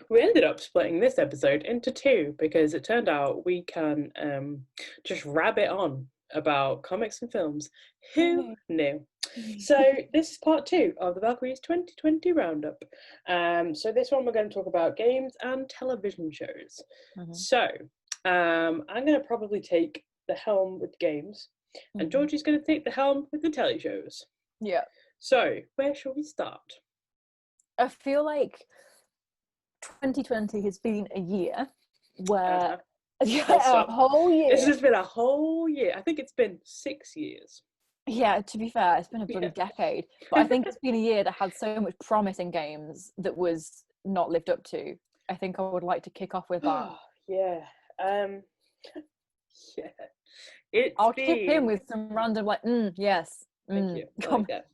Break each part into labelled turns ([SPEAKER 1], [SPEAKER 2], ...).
[SPEAKER 1] We ended up splitting this episode into two because it turned out we can just rabbit on about comics and films. Who knew? So this is part two of the Valkyries 2020 roundup. So this one we're going to talk about games and television shows. So I'm going to probably take the helm with games, and Georgie's going to take the helm with the telly shows.
[SPEAKER 2] Yeah.
[SPEAKER 1] So where shall we start?
[SPEAKER 2] I feel like 2020 has been a year where a whole year.
[SPEAKER 1] This has been a whole year. I think it's been 6 years.
[SPEAKER 2] Yeah, to be fair, it's been a bloody decade. But I think it's been a year that had so much promise in games that was not lived up to. I think I would like to kick off with that.
[SPEAKER 1] Yeah.
[SPEAKER 2] I'll chip in with some random yes.
[SPEAKER 1] Thank you. I like that.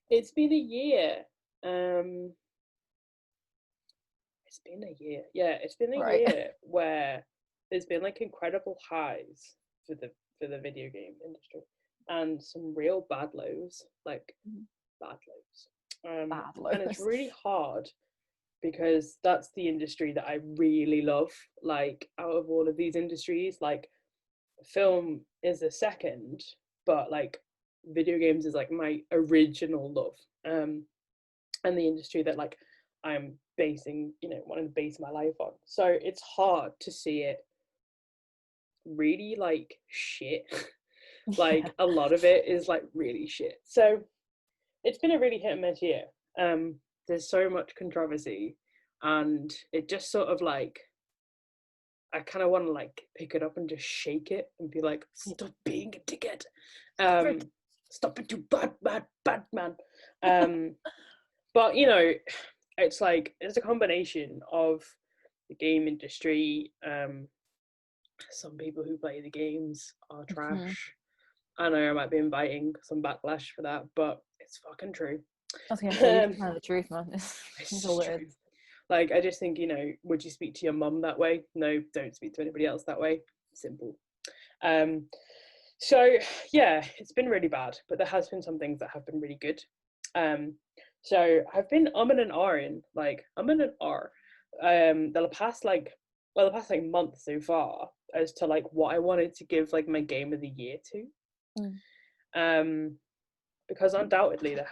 [SPEAKER 1] It's been a year. It's been a year. Yeah, it's been a year where there's been like incredible highs for the video game industry and some real bad lows, like bad lows. And it's really hard because that's the industry that I really love. Like out of all of these industries, like film is the second, but like video games is like my original love. And the industry that like I'm basing, wanting to base my life on. So it's hard to see it really like shit. Like a lot of it is like really shit. So it's been a really hit and miss year. There's so much controversy, and it just sort of like, I kind of want to like pick it up and just shake it and be like, stop being a dickhead. Stop it, you bad man. But it's like, it's a combination of the game industry. Some people who play the games are trash. I know I might be inviting some backlash for that, but it's fucking true.
[SPEAKER 2] I was going to say, you know the truth, man. It's all it is.
[SPEAKER 1] Like, I just think, would you speak to your mum that way? No, don't speak to anybody else that way. Simple. So, yeah, it's been really bad, but there has been some things that have been really good. So I've been umming and ahhing, the past month so far as to like what I wanted to give like my game of the year to. Because undoubtedly I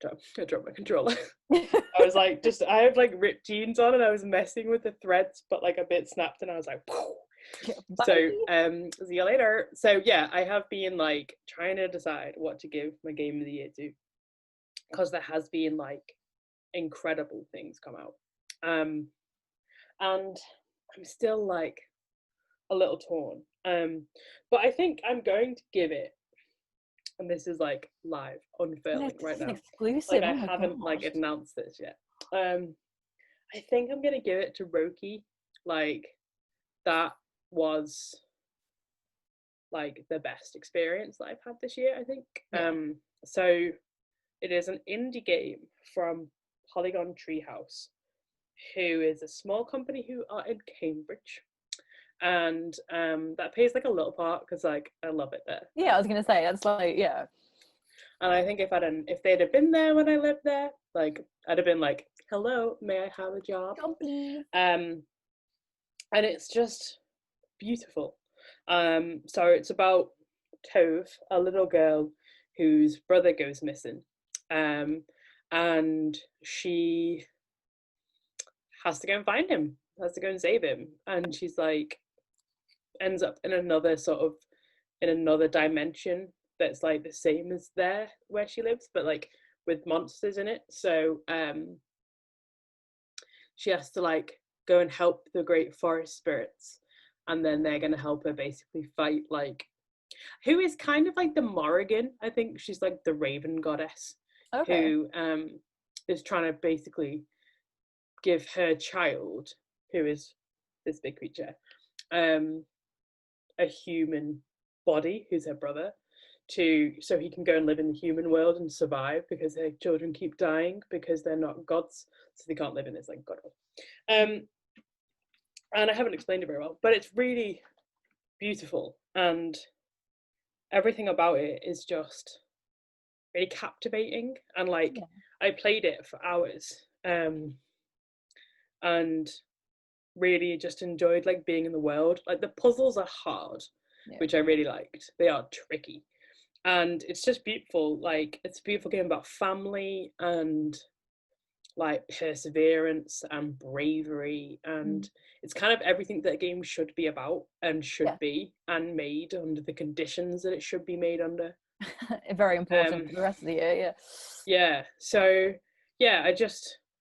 [SPEAKER 1] dropped my controller. I was like, I have like ripped jeans on and I was messing with the threads, but like a bit snapped and I was like, whoa. So see you later. So yeah, I have been like trying to decide what to give my game of the year to, because there has been like incredible things come out, and I'm still like a little torn, but I think I'm going to give it, and this is like live unfurling right now,
[SPEAKER 2] exclusive.
[SPEAKER 1] like I haven't like announced this yet. I think I'm gonna give it to Röki. Like that was like the best experience that I've had this year, I think. So it is an indie game from Polygon Treehouse, who is a small company who are in Cambridge, and that plays like a little part because like I love it there.
[SPEAKER 2] Yeah, I was gonna say that's like
[SPEAKER 1] And I think if they'd have been there when I lived there, like I'd have been like, hello, may I have a job? And it's just beautiful. So it's about Tove, a little girl whose brother goes missing, and she has to go and find him, has to go and save him, and she's like ends up in another dimension that's like the same as there where she lives, but like with monsters in it. So she has to like go and help the great forest spirits, and then they're going to help her basically fight like who is kind of like the Morrigan. I think she's like the raven goddess, who is trying to basically give her child, who is this big creature, a human body, who's her brother, so he can go and live in the human world and survive, because their children keep dying because they're not gods, so they can't live in this like god world. And I haven't explained it very well, but it's really beautiful, and everything about it is just really captivating. And like, I played it for hours, and really just enjoyed like being in the world. Like, the puzzles are hard, which I really liked. They are tricky, and it's just beautiful. Like, it's a beautiful game about family and like perseverance and bravery, and it's kind of everything that a game should be about and should be, and made under the conditions that it should be made under.
[SPEAKER 2] Very important for the rest of the year.
[SPEAKER 1] So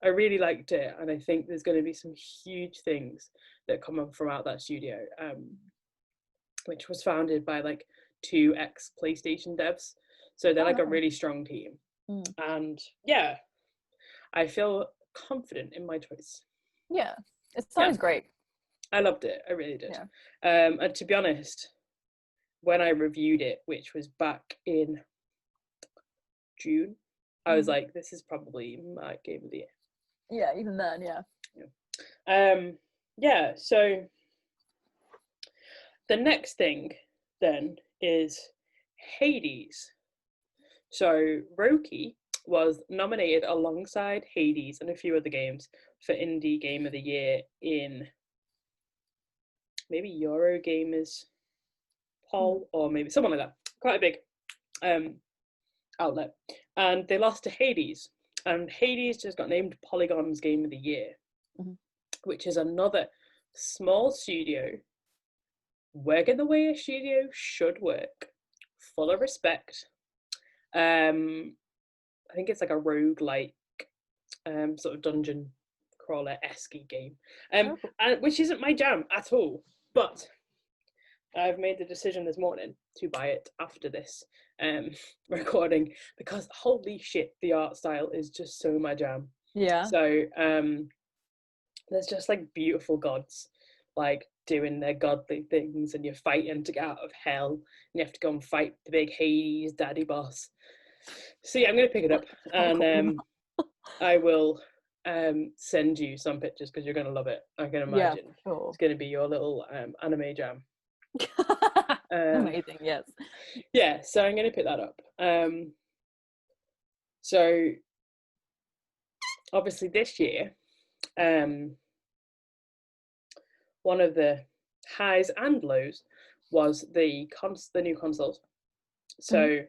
[SPEAKER 1] I really liked it, and I think there's going to be some huge things that come up from out that studio, which was founded by like 2 ex PlayStation devs, so they're like a really strong team. And I feel confident in my choice.
[SPEAKER 2] Yeah, it sounds great.
[SPEAKER 1] I loved it. I really did. And to be honest, when I reviewed it, which was back in June, I was like, this is probably my game of the year.
[SPEAKER 2] Yeah, even then,
[SPEAKER 1] so the next thing then is Hades. So Röki was nominated alongside Hades and a few other games for Indie Game of the Year in maybe Eurogamer's poll, or maybe someone like that. Quite a big outlet. And they lost to Hades. And Hades just got named Polygon's Game of the Year, which is another small studio working the way a studio should work, full of respect. I think it's like a roguelike sort of dungeon crawler-esque game, and which isn't my jam at all. But I've made the decision this morning to buy it after this recording, because holy shit, the art style is just so my jam. So there's just like beautiful gods like doing their godly things, and you're fighting to get out of hell, and you have to go and fight the big Hades daddy boss. So I'm gonna pick it up, and I will send you some pictures, because you're gonna love it. I can imagine it's gonna be your little anime jam.
[SPEAKER 2] Amazing.
[SPEAKER 1] So I'm gonna pick that up. So obviously this year, one of the highs and lows was the new consoles. So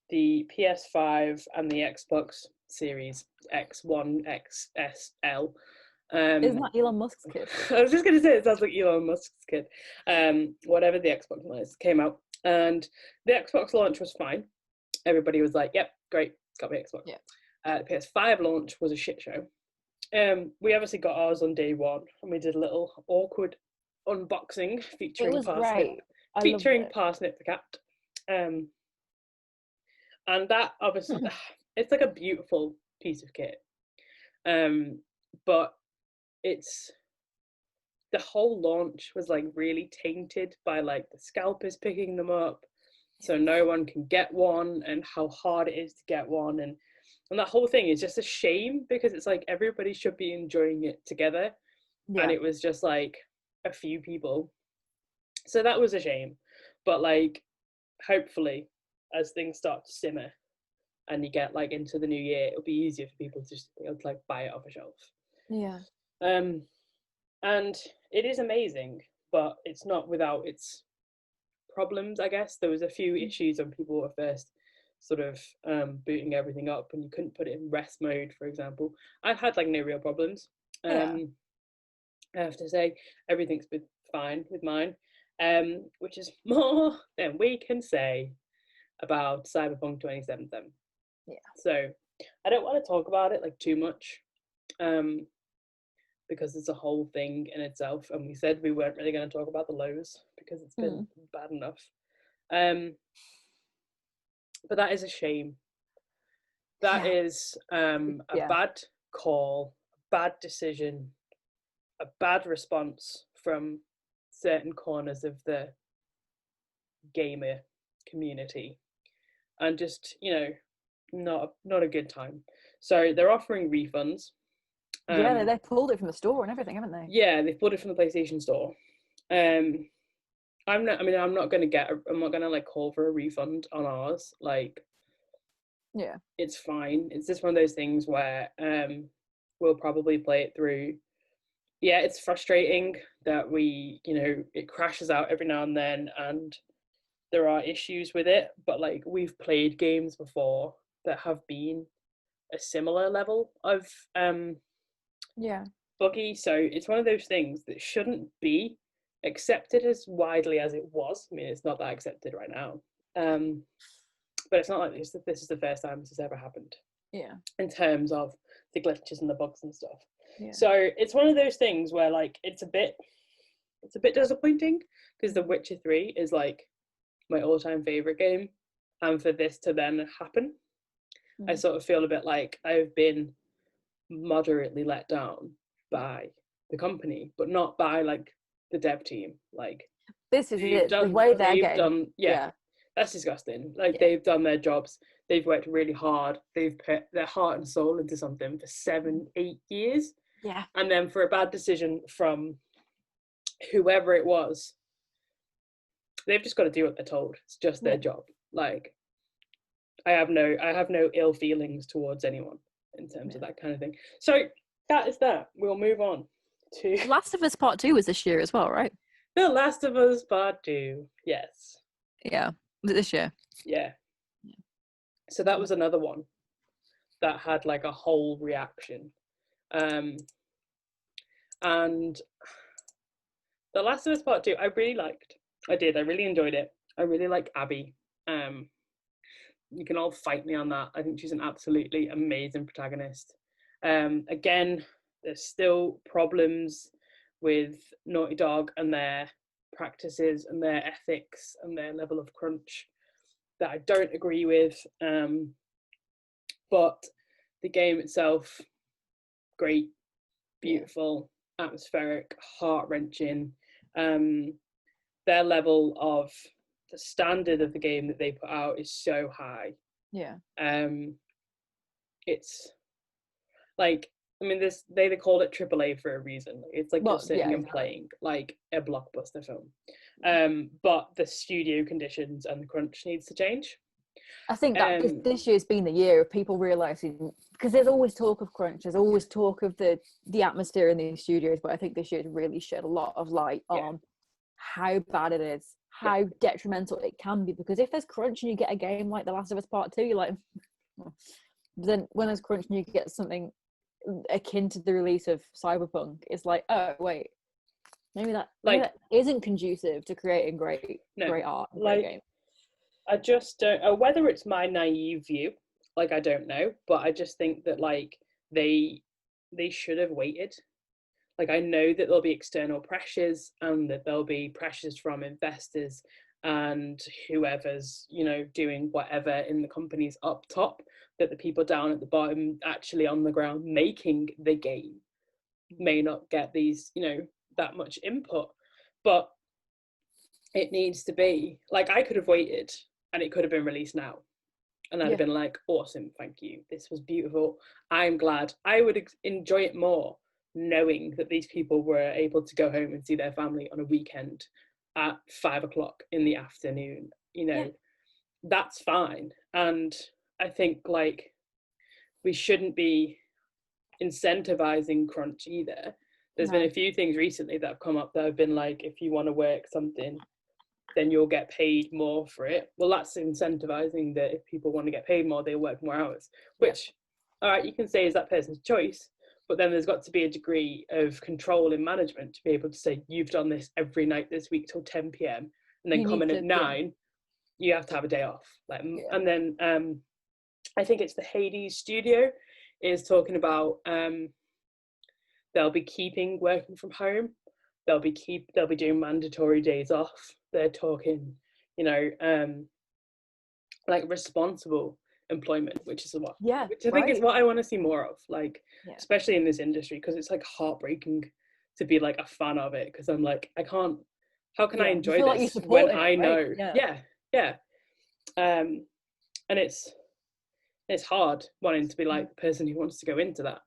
[SPEAKER 1] the PS5 and the Xbox Series X1, XSL.
[SPEAKER 2] Isn't that Elon Musk's kid?
[SPEAKER 1] I was just going to say, it sounds like Elon Musk's kid. Whatever the Xbox was, came out, and the Xbox launch was fine. Everybody was like, yep, great, got my Xbox. The PS5 launch was a shit show. We obviously got ours on day one, and we did a little awkward unboxing featuring Parsnip the cat. And that obviously, it's like a beautiful piece of kit. But it's, the whole launch was like really tainted by like the scalpers picking them up, so no one can get one, and how hard it is to get one, and that whole thing is just a shame, because it's like everybody should be enjoying it together, and it was just like a few people. So that was a shame. But like, hopefully, as things start to simmer and you get like into the new year, it'll be easier for people to just be able to like buy it off a shelf. And it is amazing, but it's not without its problems, I guess. There was a few issues when people were first sort of booting everything up, and you couldn't put it in rest mode, for example. I've had like no real problems. I have to say, everything's been fine with mine, which is more than we can say about Cyberpunk 2077. So I don't want to talk about it like too much, because it's a whole thing in itself, and we said we weren't really going to talk about the lows because it's been bad enough. But that is a shame. That is a bad call, a bad decision, a bad response from certain corners of the gamer community, and just, not a good time. So they're offering refunds,
[SPEAKER 2] Yeah, they pulled it from the store and everything, haven't they?
[SPEAKER 1] Yeah, they've pulled it from the PlayStation Store. I'm not gonna like call for a refund on ours. Like,
[SPEAKER 2] yeah,
[SPEAKER 1] it's fine. It's just one of those things where we'll probably play it through. Yeah, it's frustrating that it crashes out every now and then, and there are issues with it, but like, we've played games before that have been a similar level of buggy. So it's one of those things that shouldn't be accepted as widely as it was. I mean, it's not that accepted right now, but it's not like this is the first time this has ever happened.
[SPEAKER 2] Yeah,
[SPEAKER 1] in terms of the glitches and the bugs and stuff.
[SPEAKER 2] Yeah.
[SPEAKER 1] So it's one of those things where like it's a bit disappointing, because The Witcher 3 is like my all-time favorite game, and for this to then happen, I sort of feel a bit like I've been moderately let down by the company, but not by like the dev team. Like,
[SPEAKER 2] this is it. The way they're getting,
[SPEAKER 1] that's disgusting. Like, they've done their jobs. They've worked really hard. They've put their heart and soul into something for 7-8 years.
[SPEAKER 2] Yeah.
[SPEAKER 1] And then for a bad decision from whoever it was, they've just got to do what they're told. It's just their job. Like, I have no ill feelings towards anyone in terms of that kind of thing. So that is that. We'll move on to
[SPEAKER 2] Last of Us Part 2 was this year as well, right?
[SPEAKER 1] The Last of Us Part 2. Yes.
[SPEAKER 2] Yeah. Was it this year?
[SPEAKER 1] Yeah. So that was another one that had like a whole reaction. And The Last of Us Part 2, I really liked. I really enjoyed it. I really like Abby. You can all fight me on that. I think she's an absolutely amazing protagonist. Again, there's still problems with Naughty Dog and their practices and their ethics and their level of crunch that I don't agree with. But the game itself, great, beautiful, atmospheric, heart-wrenching. Their level of the standard of the game that they put out is so high.
[SPEAKER 2] Yeah.
[SPEAKER 1] It's like, I mean, they called it AAA for a reason. It's like you're sitting and playing like a blockbuster film. But the studio conditions and the crunch needs to change.
[SPEAKER 2] I think that this year's been the year of people realizing, because there's always talk of crunch, there's always talk of the atmosphere in these studios, but I think this year's really shed a lot of light on how bad it is, how detrimental it can be. Because if there's crunch and you get a game like The Last of Us Part 2, you're like, then when there's crunch and you get something akin to the release of Cyberpunk, it's like, oh wait, maybe that isn't conducive to creating great art, great game.
[SPEAKER 1] I just don't, whether it's my naive view, like, I don't know, but I just think that like they should have waited. Like, I know that there'll be external pressures and that there'll be pressures from investors and whoever's, doing whatever in the companies up top, that the people down at the bottom actually on the ground making the game may not get these, that much input. But it needs to be, like, I could have waited and it could have been released now. And I'd have been like, awesome, thank you. This was beautiful. I'm glad. I would enjoy it more knowing that these people were able to go home and see their family on a weekend at 5:00 in the afternoon. That's fine. And I think like we shouldn't be incentivizing crunch either. There's been a few things recently that have come up that have been like, if you want to work something, then you'll get paid more for it. Well, that's incentivizing that if people want to get paid more, they'll work more hours, which, all right, you can say is that person's choice, but then there's got to be a degree of control in management to be able to say, you've done this every night this week till 10 p.m. and then come in at 9, you have to have a day off. And then I think it's the Hades studio is talking about they'll be keeping working from home. They'll be doing mandatory days off. They're talking, like responsible employment, which is which I think is what I want to see more of, like especially in this industry, because it's like heartbreaking to be like a fan of it, because I'm like, how can I enjoy this when I know and it's hard wanting to be like the person who wants to go into that,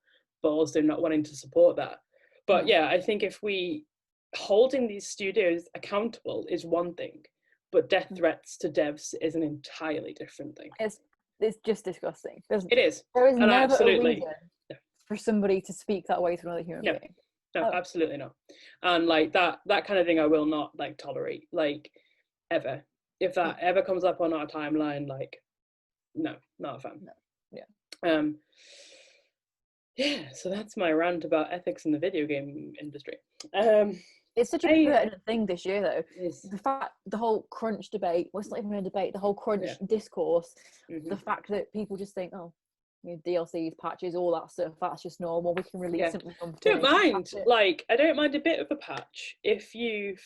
[SPEAKER 1] but also not wanting to support that. But yeah, I think if we holding these studios accountable is one thing, but death threats to devs is an entirely different thing.
[SPEAKER 2] It's just disgusting.
[SPEAKER 1] It is.
[SPEAKER 2] There is
[SPEAKER 1] and
[SPEAKER 2] never
[SPEAKER 1] absolutely
[SPEAKER 2] a reason for somebody to speak that way to another human being.
[SPEAKER 1] No, absolutely not. And like that kind of thing I will not like tolerate, like, ever. If that ever comes up on our timeline, like, no, not a fan.
[SPEAKER 2] No.
[SPEAKER 1] Yeah, so that's my rant about ethics in the video game industry.
[SPEAKER 2] It's such a pertinent thing this year, though.
[SPEAKER 1] Yes.
[SPEAKER 2] The whole crunch debate, well, it's not even a debate, the whole crunch discourse, the fact that people just think, oh, you know, DLCs, patches, all that stuff, that's just normal, we can release something.
[SPEAKER 1] Don't mind, like, I don't mind a bit of a patch if you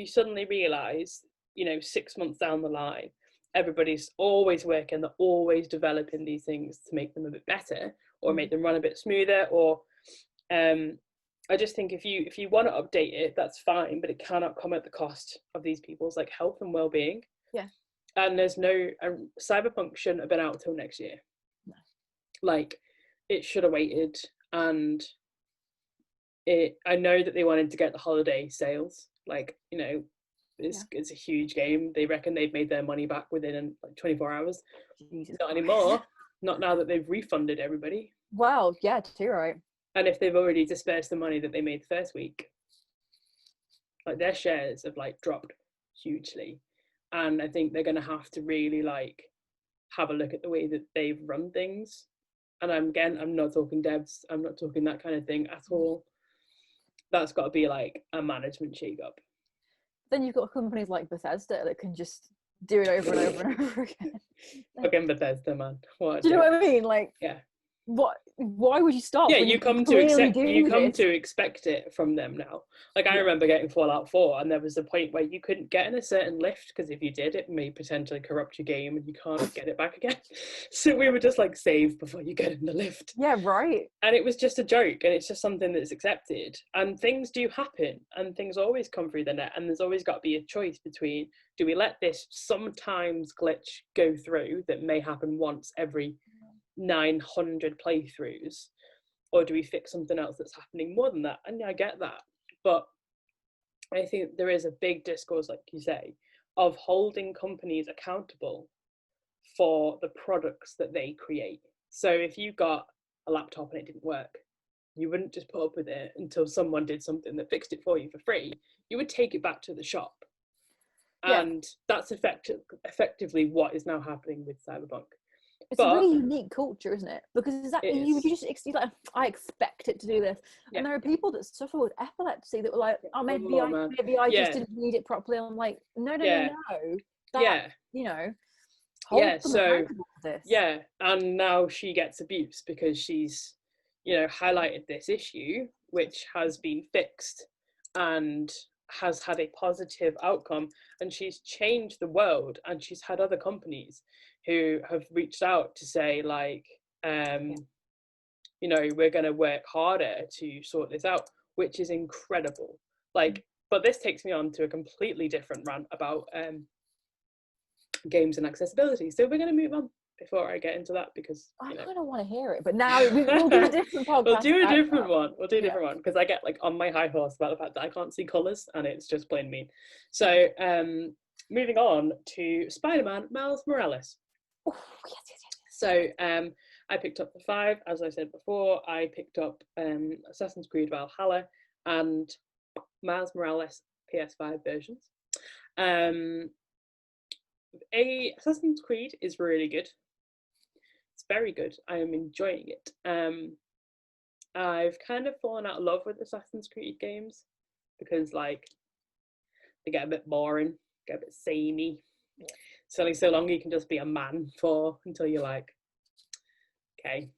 [SPEAKER 1] suddenly realise, 6 months down the line, everybody's always working, they're always developing these things to make them a bit better or make them run a bit smoother, or I just think if you want to update it, that's fine, but it cannot come at the cost of these people's like health and well-being.
[SPEAKER 2] Yeah.
[SPEAKER 1] And there's no Cyberpunk shouldn't have been out till next year.
[SPEAKER 2] No.
[SPEAKER 1] Like, it should have waited, and I know that they wanted to get the holiday sales, like, it's a huge game. They reckon they've made their money back within like 24 hours.
[SPEAKER 2] Jesus
[SPEAKER 1] Not anymore. Not now that they've refunded everybody.
[SPEAKER 2] Wow, yeah, too right.
[SPEAKER 1] And if they've already dispersed the money that they made the first week, like, their shares have like dropped hugely. And I think they're going to have to really like have a look at the way that they've run things. And I'm not talking devs, I'm not talking that kind of thing at all. That's got to be like a management shake-up.
[SPEAKER 2] Then you've got companies like Bethesda that can just do it over and over and over again.
[SPEAKER 1] Fucking Bethesda, man.
[SPEAKER 2] Do you know what I mean? Like,
[SPEAKER 1] yeah.
[SPEAKER 2] Why would you stop?
[SPEAKER 1] Yeah, you come to expect it from them now. Like, I remember getting Fallout 4, and there was a point where you couldn't get in a certain lift because if you did, it may potentially corrupt your game and you can't get it back again. So we were just like, save before you get in the lift.
[SPEAKER 2] Yeah, right.
[SPEAKER 1] And it was just a joke, and it's just something that's accepted. And things do happen, and things always come through the net, and there's always got to be a choice between, do we let this sometimes glitch go through that may happen once every 900 playthroughs, or do we fix something else that's happening more than that? And I get that, but I think there is a big discourse, like you say, of holding companies accountable for the products that they create. So if you got a laptop and it didn't work, you wouldn't just put up with it until someone did something that fixed it for you for free. You would take it back to the shop. And that's effectively what is now happening with Cyberpunk.
[SPEAKER 2] It's a really unique culture, isn't it? Because you just like, I expect it to do this, and there are people that suffer with epilepsy that were like, oh, maybe I just didn't read it properly. I'm like, no, that, hold them accountable for this.
[SPEAKER 1] Yeah, and now she gets abuse because she's, highlighted this issue, which has been fixed and has had a positive outcome, and she's changed the world, and she's had other companies who have reached out to say, like, we're going to work harder to sort this out, which is incredible. Like, but this takes me on to a completely different rant about games and accessibility. So we're going to move on before I get into that, because
[SPEAKER 2] I kind of want to hear it, but now we'll do a different podcast.
[SPEAKER 1] We'll do a different one because I get like on my high horse about the fact that I can't see colours, and it's just plain mean. So moving on to Spider-Man Miles Morales.
[SPEAKER 2] Oh, yes.
[SPEAKER 1] So I picked up the 5, as I said before. I picked up Assassin's Creed Valhalla and Miles Morales PS5 versions. Assassin's Creed is really good. It's very good. I am enjoying it. I've kind of fallen out of love with Assassin's Creed games because, like, they get a bit boring, get a bit samey. Yeah. It's only so long you can just be a man for until you're like, okay.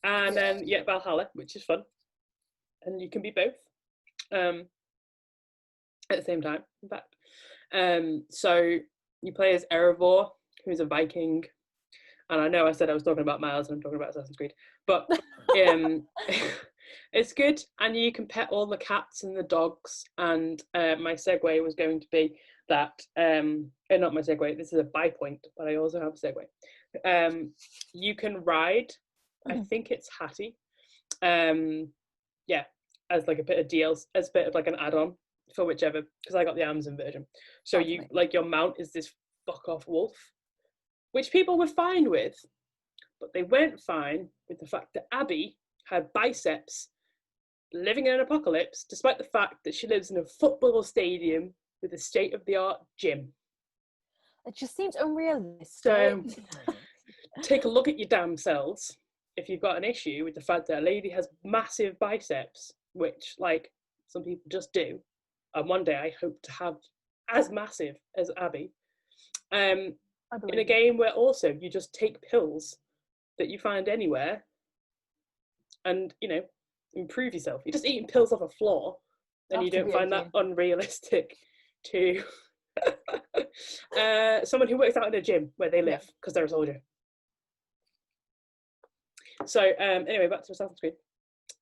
[SPEAKER 1] And then Valhalla, which is fun, and you can be both at the same time, in fact. So you play as Erebor, who's a Viking, and I know I said I was talking about Miles and I'm talking about Assassin's Creed, but it's good, and you can pet all the cats and the dogs. And my segue was going to be that, not my segue, this is a by point, but I also have a segue. You can ride, I think it's Hattie, Yeah, as like a bit of DLC, as a bit of like an add-on for whichever, because I got the Amazon version. So you like your mount is this fuck off wolf, which people were fine with, but they weren't fine with the fact that Abby had biceps living in an apocalypse, despite the fact that she lives in a football stadium with a state-of-the-art gym.
[SPEAKER 2] It just seems unrealistic.
[SPEAKER 1] So take a look at your damn selves if you've got an issue with the fact that a lady has massive biceps, which like some people just do, and one day I hope to have as massive as Abby, in a game where also you just take pills that you find anywhere and, you know, improve yourself. You're just eating pills off a floor, and you don't find that unrealistic to someone who works out in a gym where they live because they're a soldier. So anyway, back to Assassin's Creed.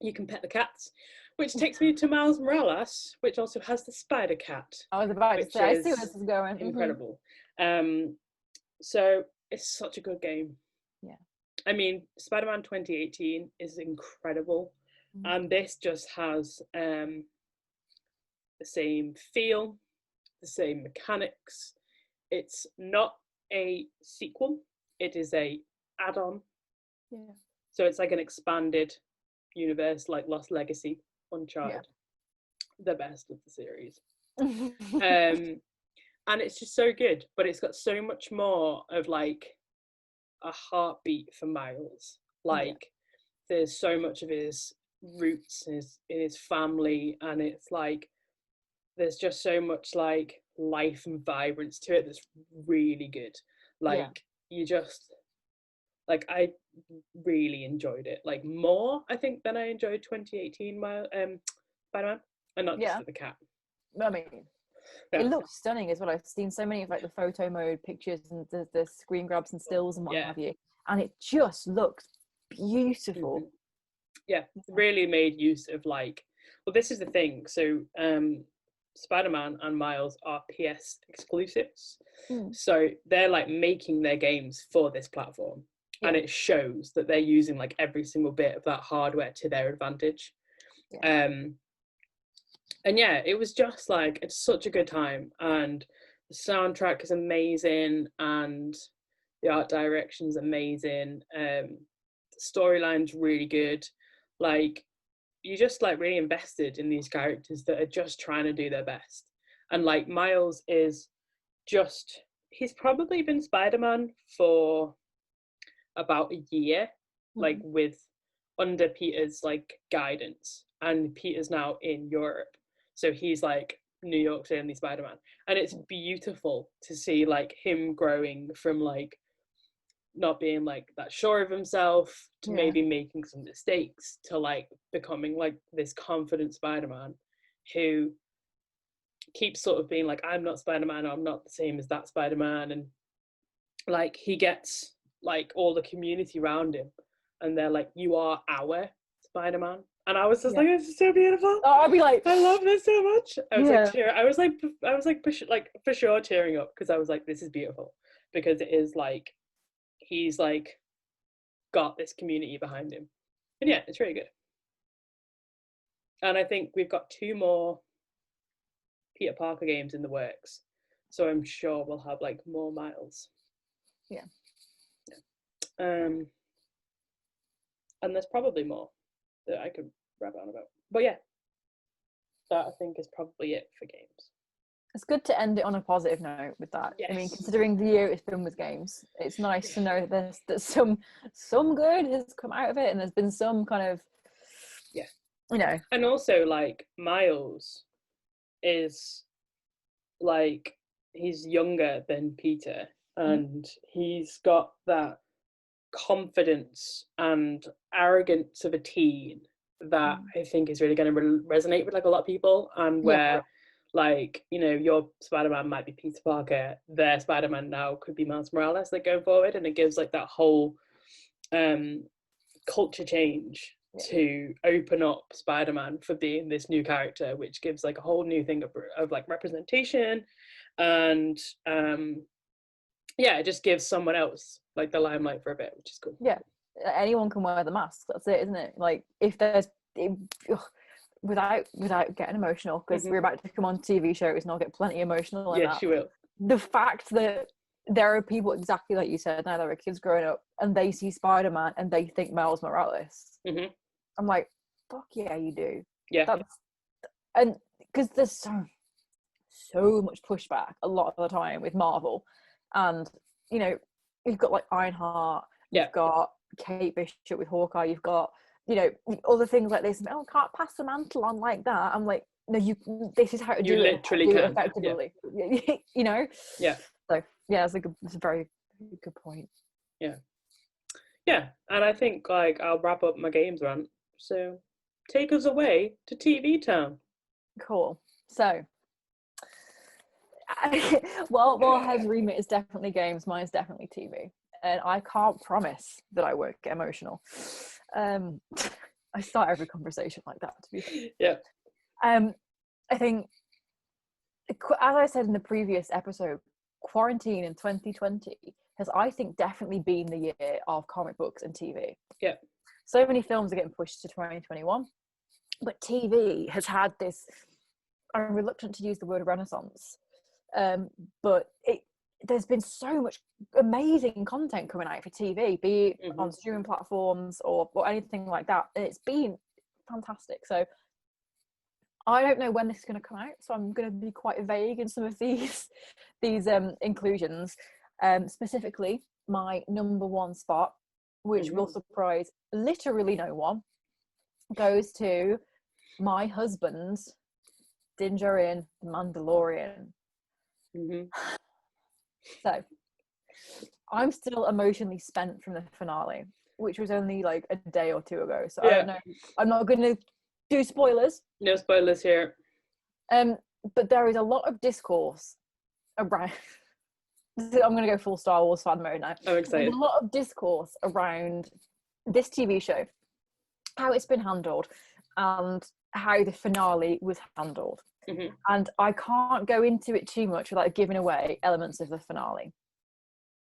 [SPEAKER 1] You can pet the cats, which takes me to Miles Morales, which also has the spider cat.
[SPEAKER 2] I was about to say, I see where this is going.
[SPEAKER 1] Incredible. So it's such a good game.
[SPEAKER 2] Yeah.
[SPEAKER 1] I mean, Spider-Man 2018 is incredible. And this just has the same feel, the same mechanics. It's not a sequel. It is a add-on.
[SPEAKER 2] Yeah.
[SPEAKER 1] So it's like an expanded universe, like Lost Legacy, Uncharted, the best of the series. And it's just so good, but it's got so much more of like a heartbeat for Miles. Like there's so much of his roots in his family, and it's like there's just so much like life and vibrance to it that's really good. Like you just like I really enjoyed it, like more I think than I enjoyed 2018 Spider-Man, and not just for the cat.
[SPEAKER 2] I mean, it looks stunning as well. I've seen so many of like the photo mode pictures and the screen grabs and stills and what have you, and it just looks beautiful.
[SPEAKER 1] Really made use of like, well, this is the thing, so Spider-Man and Miles are PS exclusives, so they're like making their games for this platform, and it shows that they're using like every single bit of that hardware to their advantage. And it was just like, it's such a good time, and the soundtrack is amazing, and the art direction's amazing. The storyline's really good. Like, you just like really invested in these characters that are just trying to do their best. And like Miles is just, he's probably been Spider-Man for about a year, like with under Peter's like guidance, and Peter's now in Europe, so he's like New York's only Spider-Man, and it's beautiful to see like him growing from like not being like that sure of himself to maybe making some mistakes to like becoming like this confident Spider-Man who keeps sort of being like, I'm not Spider-Man, or I'm not the same as that Spider-Man, and like he gets like all the community around him, and they're like, you are our Spider-Man. And I was just like, this is so beautiful.
[SPEAKER 2] Oh, I'll be like,
[SPEAKER 1] I love this so much. I was like tearing. I was like for sure tearing up, because I was like, this is beautiful, because it is like he's like got this community behind him, and it's really good. And I think we've got 2 more Peter Parker games in the works, so I'm sure we'll have like more Miles. And there's probably more that I could rap on about, but that I think is probably it for games.
[SPEAKER 2] It's good to end it on a positive note with that. I mean, considering the year it's been with games, it's nice to know that some good has come out of it, and there's been some kind of you know.
[SPEAKER 1] And also like Miles is like, he's younger than Peter, and he's got that confidence and arrogance of a teen that I think is really going to resonate with like a lot of people, and where like, you know, your Spider-Man might be Peter Parker, their Spider-Man now could be Miles Morales, like going forward, and it gives like that whole culture change to open up Spider-Man for being this new character, which gives like a whole new thing of like representation, and it just gives someone else like the limelight for a bit, which is cool.
[SPEAKER 2] anyone can wear the mask. That's it, isn't it? Like, if there's without getting emotional, because we're about to come on TV shows and I'll get plenty emotional.
[SPEAKER 1] Yes, you will.
[SPEAKER 2] The fact that there are people, exactly like you said, now there are kids growing up and they see Spider-Man and they think Miles Morales. I'm like, fuck yeah, you do.
[SPEAKER 1] Yeah.
[SPEAKER 2] And because there's so much pushback a lot of the time with Marvel, and you know, you've got like Ironheart, you've got Kate Bishop with Hawkeye, you've got, you know, other things like this. Oh, can't pass the mantle on like that. I'm like, no, this is how to do it.
[SPEAKER 1] Literally can.
[SPEAKER 2] Effectively. Yeah. You know.
[SPEAKER 1] Yeah.
[SPEAKER 2] So yeah, it's a very good point.
[SPEAKER 1] Yeah. Yeah, and I think like I'll wrap up my games rant. So take us away to TV Town.
[SPEAKER 2] Cool. So, well, Head's remit is definitely games. Mine's definitely TV, and I can't promise that I won't get emotional. I start every conversation like that, to be fair.
[SPEAKER 1] Yeah.
[SPEAKER 2] I think, as I said in the previous episode, quarantine in 2020 has, I think, definitely been the year of comic books and TV.
[SPEAKER 1] Yeah.
[SPEAKER 2] So many films are getting pushed to 2021, but TV has had this, I'm reluctant to use the word renaissance, but there's been so much amazing content coming out for TV, be it on streaming platforms or anything like that, and it's been fantastic. So I don't know when this is going to come out, so I'm going to be quite vague in some of these inclusions. Specifically, my number one spot, which will surprise literally no one, goes to my husband's Din Djarin, The Mandalorian. So I'm still emotionally spent from the finale, which was only like a day or two ago. So I don't know. I'm not going to do spoilers.
[SPEAKER 1] No spoilers here.
[SPEAKER 2] But there is a lot of discourse around. I'm going to go full Star Wars fan mode now.
[SPEAKER 1] I'm excited.
[SPEAKER 2] There's a lot of discourse around this TV show, how it's been handled, and how the finale was handled. And I can't go into it too much without giving away elements of the finale.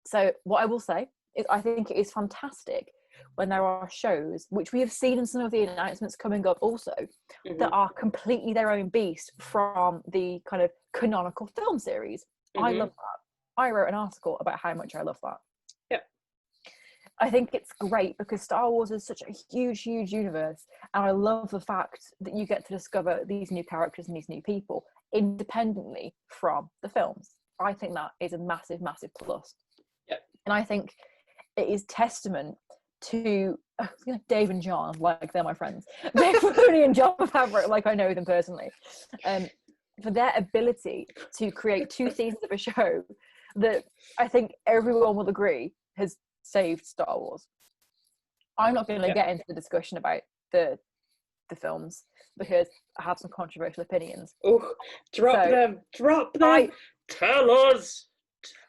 [SPEAKER 2] So what I will say is, I think it is fantastic when there are shows, which we have seen in some of the announcements coming up also, that are completely their own beast from the kind of canonical film series. I love that. I wrote an article about how much I love that.
[SPEAKER 1] Yeah.
[SPEAKER 2] I think it's great because Star Wars is such a huge universe, and I love the fact that you get to discover these new characters and these new people independently from the films. I think that is a massive plus.
[SPEAKER 1] Yeah.
[SPEAKER 2] And I think it is testament to Dave and John, like they're my friends, Dave Filoni and John Favreau, like I know them personally, for their ability to create 2 seasons of a show that I think everyone will agree has saved Star Wars. I'm not going to get into the discussion about the films because I have some controversial opinions.
[SPEAKER 1] Oh, drop them! Tell us!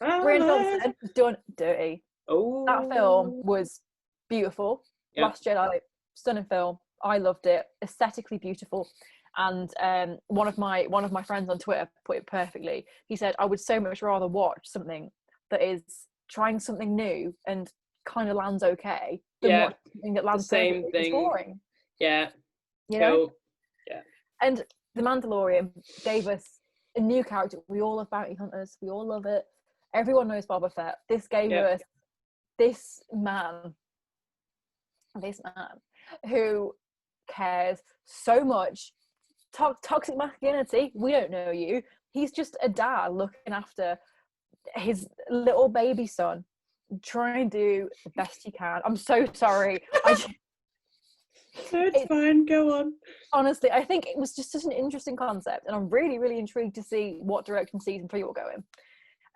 [SPEAKER 2] Brian Johnson done dirty.
[SPEAKER 1] Oh,
[SPEAKER 2] that film was beautiful. Last Jedi, stunning film. I loved it. Aesthetically beautiful. And one of my friends on Twitter put it perfectly. He said, I would so much rather watch something that is trying something new and kind of lands okay than watch something that lands
[SPEAKER 1] the same thing.
[SPEAKER 2] Boring.
[SPEAKER 1] Yeah.
[SPEAKER 2] You know?
[SPEAKER 1] Yeah.
[SPEAKER 2] And The Mandalorian gave us a new character. We all love bounty hunters. We all love it. Everyone knows Boba Fett. This gave us this man who cares so much. Toxic masculinity, we don't know you. He's just a dad looking after his little baby son, trying to do the best he can. I'm so sorry.
[SPEAKER 1] It's fine, go on.
[SPEAKER 2] Honestly, I think it was just such an interesting concept, and I'm really intrigued to see what direction season 3 will go in.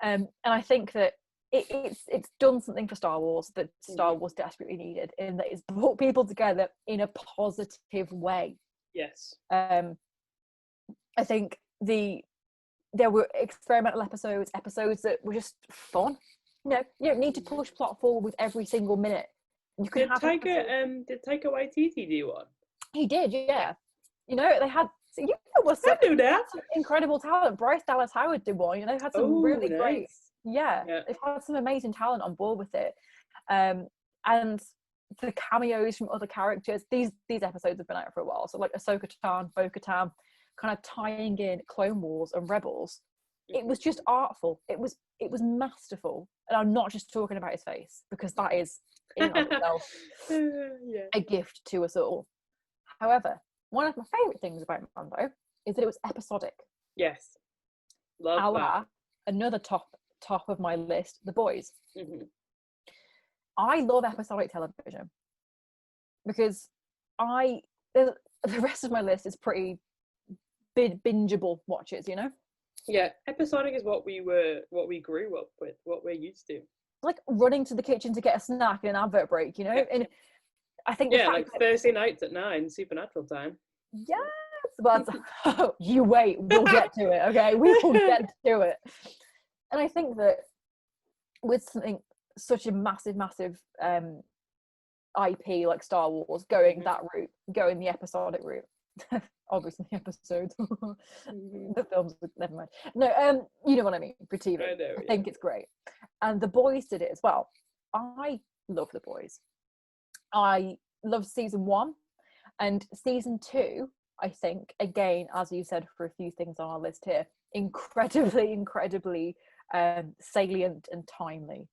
[SPEAKER 2] And I think that it's done something for Star Wars that Star Wars desperately needed, in that it's brought people together in a positive way.
[SPEAKER 1] Yes.
[SPEAKER 2] I think there were experimental episodes that were just fun. You don't need to push plot forward with every single minute. You can
[SPEAKER 1] did Taika Waititi do one?
[SPEAKER 2] He did, yeah. They had some incredible talent. Bryce Dallas Howard did one. They had some really great. Yeah, they've had some amazing talent on board with it. And the cameos from other characters. These episodes have been out for a while, so like Ahsoka Tano, Bo-Katan, kind of tying in Clone Wars and Rebels. It was just artful. It was masterful, and I'm not just talking about his face, because that is in and of itself a gift to us all. However, one of my favourite things about Mando is that it was episodic.
[SPEAKER 1] Yes, love that.
[SPEAKER 2] Another top of my list, The Boys. I love episodic television because the rest of my list is pretty bingeable watches, you know.
[SPEAKER 1] Yeah, episodic is what we grew up with, what we're used to.
[SPEAKER 2] Like running to the kitchen to get a snack in an advert break, you know. Yeah. And I think
[SPEAKER 1] like Thursday nights at 9, Supernatural time.
[SPEAKER 2] Yes, but you wait, we'll get to it. Okay, we will get to it. And I think that with something such a massive IP like Star Wars, going that route, going the episodic route, obviously the episodes, the films, never mind. No, you know what I mean for TV. I think it's great, and The Boys did it as well. I love The Boys. I love season 1, and season 2. I think, again, as you said, for a few things on our list here, incredibly salient and timely.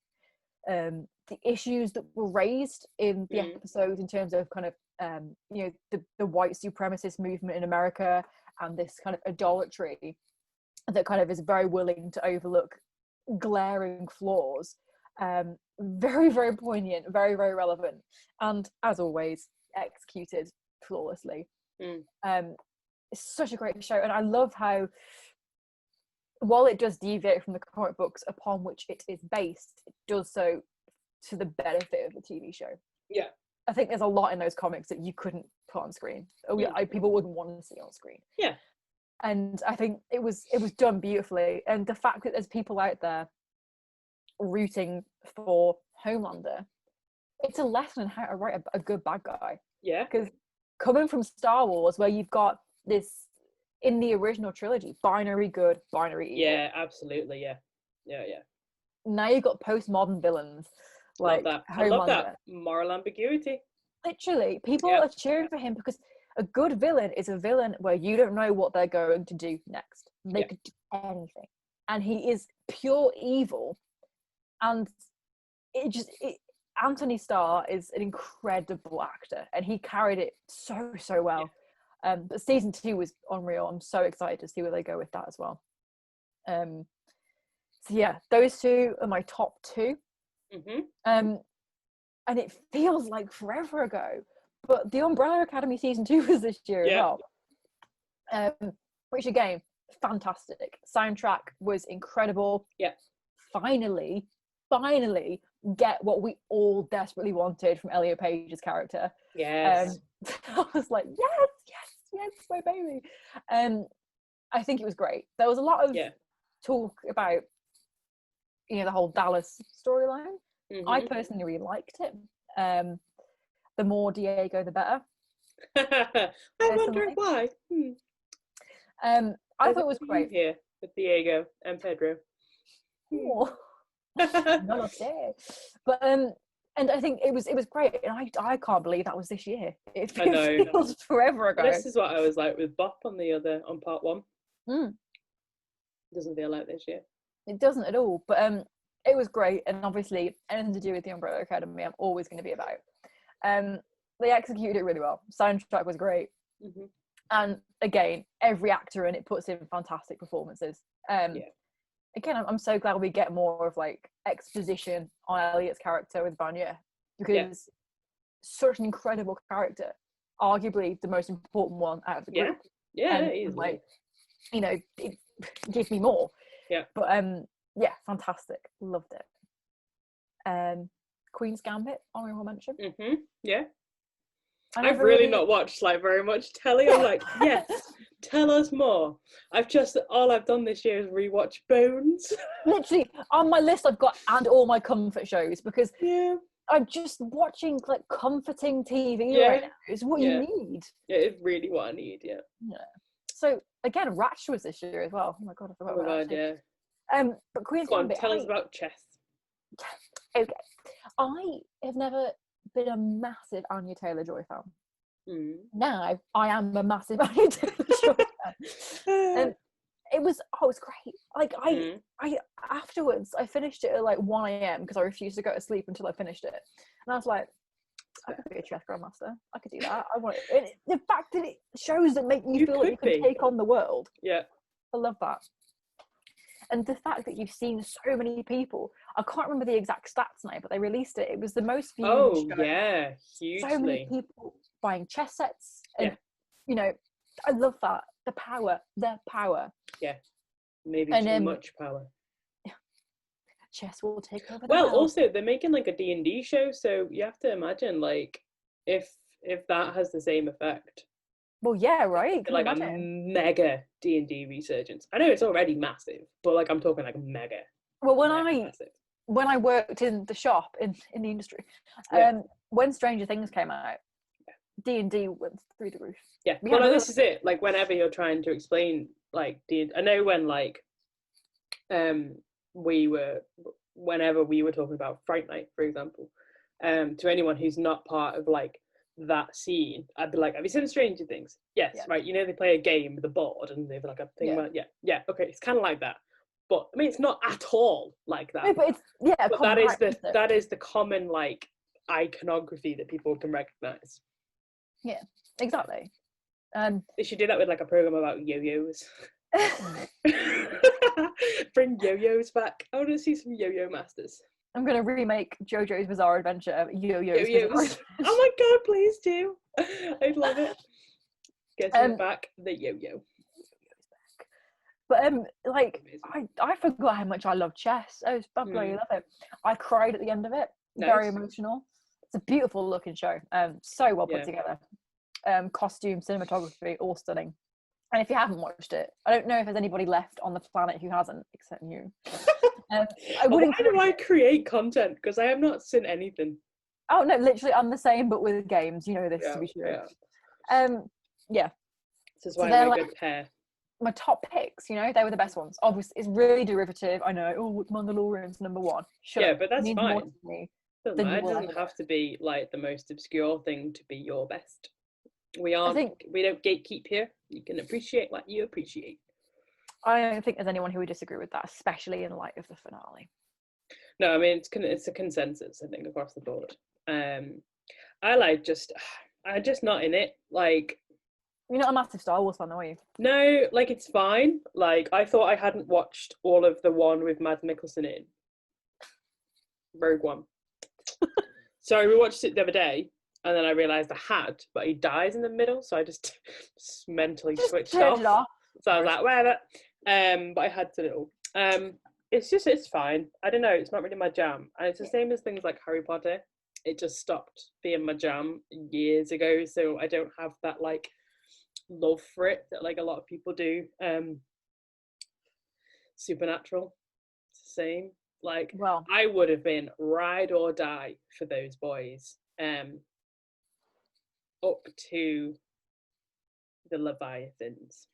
[SPEAKER 2] The issues that were raised in the episodes in terms of kind of the white supremacist movement in America, and this kind of idolatry that kind of is very willing to overlook glaring flaws. Very, very poignant, very, very relevant, and as always, executed flawlessly. It's such a great show, and I love how, while it does deviate from the comic books upon which it is based, it does so to the benefit of the TV show. Yeah, I think there's a lot in those comics that you couldn't put on screen. People wouldn't want to see on screen. Yeah, and I think it was done beautifully, and the fact that there's people out there rooting for Homelander, it's a lesson in how to write a good bad guy. Yeah, because coming from Star Wars, where you've got this, in the original trilogy, binary good, binary evil. Yeah, absolutely. Yeah. Now you've got postmodern villains. Like that. I love that moral ambiguity. Literally, people are cheering for him because a good villain is a villain where you don't know what they're going to do next. They could do anything, and he is pure evil. And Anthony Starr is an incredible actor, and he carried it so well. But season 2 was unreal. I'm so excited to see where they go with that as well. So yeah, those 2 are my top 2. And it feels like forever ago, but the Umbrella Academy season 2 was this year as well. Which again, fantastic. Soundtrack was incredible. Yeah. Finally get what we all desperately wanted from Elliot Page's character. Yes. I was like, yes, my baby. I think it was great. There was a lot of talk about the whole Dallas storyline. I personally really liked it. The more Diego, the better. I wonder why. I thought it was great here with Diego and Pedro. No, but and I think it was great, and I can't believe that was this year. It feels forever ago. This is what I was like with Bop on part 1. It doesn't feel like this year. It doesn't at all, but it was great, and obviously anything to do with the Umbrella Academy I'm always going to be about. They executed it really well. Soundtrack was great, and again, every actor in it puts in fantastic performances. Again, I'm so glad we get more of like exposition on Elliot's character with Vanya, because such an incredible character, arguably the most important one out of the group. Like, give me more. But fantastic, loved it. Queen's Gambit, honorable mention. I've really not watched like very much telly. I'm like, yes, tell us more. All I've done this year is rewatch Bones. Literally on my list I've got, and all my comfort shows, because I'm just watching like comforting TV right now. It's what you need. Yeah, it's really what I need. Yeah. So again, Ratch was this year as well. Oh my god, I forgot about that. But Queen's Gambit. Tell us about chess. Okay, I have never been a massive Anya Taylor-Joy fan.
[SPEAKER 1] Now
[SPEAKER 2] I am a massive Anya Taylor-Joy fan. And it was great. Like I afterwards I finished it at like 1 a.m. because I refused to go to sleep until I finished it, and I was like, I could be a chess grandmaster. I could do that. I want it. The fact that it shows that make you feel like you can take on the world.
[SPEAKER 1] Yeah,
[SPEAKER 2] I love that. And the fact that you've seen so many people, I can't remember the exact stats now, but they released it. It was the most viewed show.
[SPEAKER 1] Yeah, hugely.
[SPEAKER 2] So many people buying chess sets, and you know, I love that. The power.
[SPEAKER 1] Yeah, maybe too much power.
[SPEAKER 2] Chess will take over.
[SPEAKER 1] Well, also they're making like a D&D show, so you have to imagine like if that has the same effect.
[SPEAKER 2] Well, yeah, right.
[SPEAKER 1] Like a mega D&D resurgence. I know it's already massive, but like I'm talking like mega.
[SPEAKER 2] Well, when I worked in the shop in the industry, when Stranger Things came out, D&D went through the roof.
[SPEAKER 1] Yeah, well, like, this is it. Like whenever you're trying to explain like D&D, I know when like whenever we were talking about Fright Night, for example, to anyone who's not part of like that scene, I'd be like, have you seen Stranger Things? Yes, right. You know, they play a game with a board and they've like a thing about okay, it's kind of like that. But I mean, it's not at all like that.
[SPEAKER 2] No, but it's
[SPEAKER 1] but that is the common like iconography that people can recognize.
[SPEAKER 2] Yeah, exactly.
[SPEAKER 1] They should do that with like a program about yo-yos. Bring yo-yos back. I want to see some yo-yo masters.
[SPEAKER 2] I'm going to remake JoJo's Bizarre Adventure yo-yos.
[SPEAKER 1] Oh my god, please do. I'd love it. Getting back the yo-yo.
[SPEAKER 2] But like I forgot how much I love chess. I bloody love it. I cried at the end of it. Nice. Very emotional. It's a beautiful looking show. So well put together. Costume, cinematography, all stunning. And if you haven't watched it, I don't know if there's anybody left on the planet who hasn't, except you.
[SPEAKER 1] Why do I create content? Because I have not seen anything.
[SPEAKER 2] Oh no, literally, I'm the same, but with games. You know this to be sure. Yeah.
[SPEAKER 1] This is why I'm a good pair.
[SPEAKER 2] My top picks, you know, they were the best ones. Obviously, it's really derivative. I know. Oh, Mandalorian's number one. Sure,
[SPEAKER 1] but that's fine. It doesn't have to be like the most obscure thing to be your best. We don't gatekeep here. You can appreciate what you appreciate.
[SPEAKER 2] I don't think there's anyone who would disagree with that, especially in light of the finale.
[SPEAKER 1] No, I mean it's a consensus, I think, across the board. I'm just not in it. Like,
[SPEAKER 2] you're not a massive Star Wars fan, are you?
[SPEAKER 1] No, like it's fine. Like I thought I hadn't watched all of the one with Mads Mikkelsen in Rogue One. So we watched it the other day. And then I realised I had, but he dies in the middle, so I just mentally switched off. So I was like, whatever. But I had to know. It's fine. I don't know, it's not really my jam. And it's the same as things like Harry Potter. It just stopped being my jam years ago, so I don't have that like love for it that like a lot of people do. Supernatural, it's the same. Like, well, I would have been ride or die for those boys. Up to the Leviathans.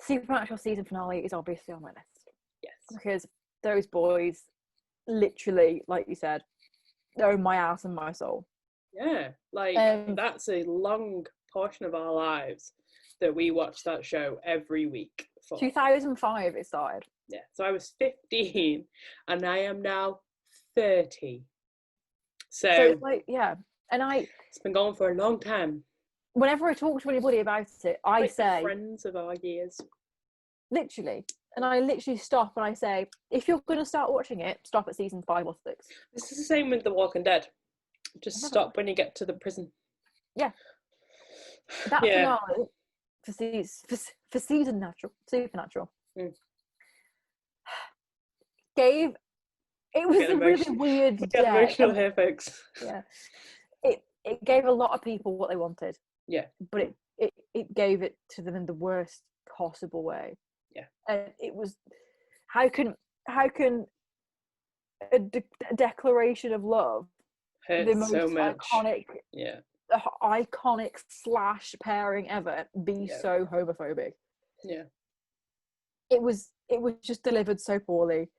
[SPEAKER 2] Supernatural season finale is obviously on my list.
[SPEAKER 1] Yes.
[SPEAKER 2] Because those boys, literally, like you said, they're my ass and my soul.
[SPEAKER 1] Yeah, like that's a long portion of our lives that we watch that show every week.
[SPEAKER 2] 2005 it started.
[SPEAKER 1] Yeah, so I was 15 and I am now 30. So
[SPEAKER 2] it's like, and
[SPEAKER 1] it's been going for a long time.
[SPEAKER 2] Whenever I talk to anybody about it, I like say
[SPEAKER 1] friends of our years.
[SPEAKER 2] Literally. And I literally stop and I say, if you're going to start watching it, stop at season 5 or 6.
[SPEAKER 1] This is the same with The Walking Dead. Just stop when you get to the prison.
[SPEAKER 2] Yeah. That finale for Supernatural it was a really weird
[SPEAKER 1] get emotional here, folks.
[SPEAKER 2] Yeah. It gave a lot of people what they wanted.
[SPEAKER 1] Yeah.
[SPEAKER 2] But it gave it to them in the worst possible way.
[SPEAKER 1] Yeah.
[SPEAKER 2] And it was, how can a declaration of love,
[SPEAKER 1] hurt
[SPEAKER 2] the most
[SPEAKER 1] so much.
[SPEAKER 2] iconic / pairing ever, be so homophobic?
[SPEAKER 1] Yeah.
[SPEAKER 2] It was just delivered so poorly.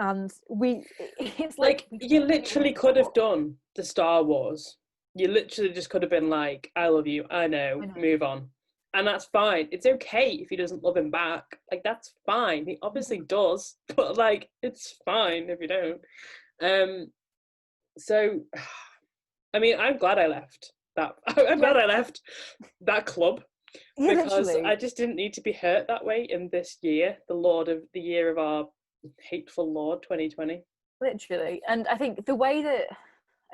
[SPEAKER 2] And it's
[SPEAKER 1] like you literally could have done the Star Wars. You literally just could have been like, I love you, I know. Move on. And that's fine. It's okay if he doesn't love him back. Like, that's fine. He obviously does, but like, it's fine if you don't. So, I mean, I'm glad I left that. I'm glad I left that club, because literally. I just didn't need to be hurt that way in this year, the year of our hateful Lord 2020.
[SPEAKER 2] Literally. And I think the way that,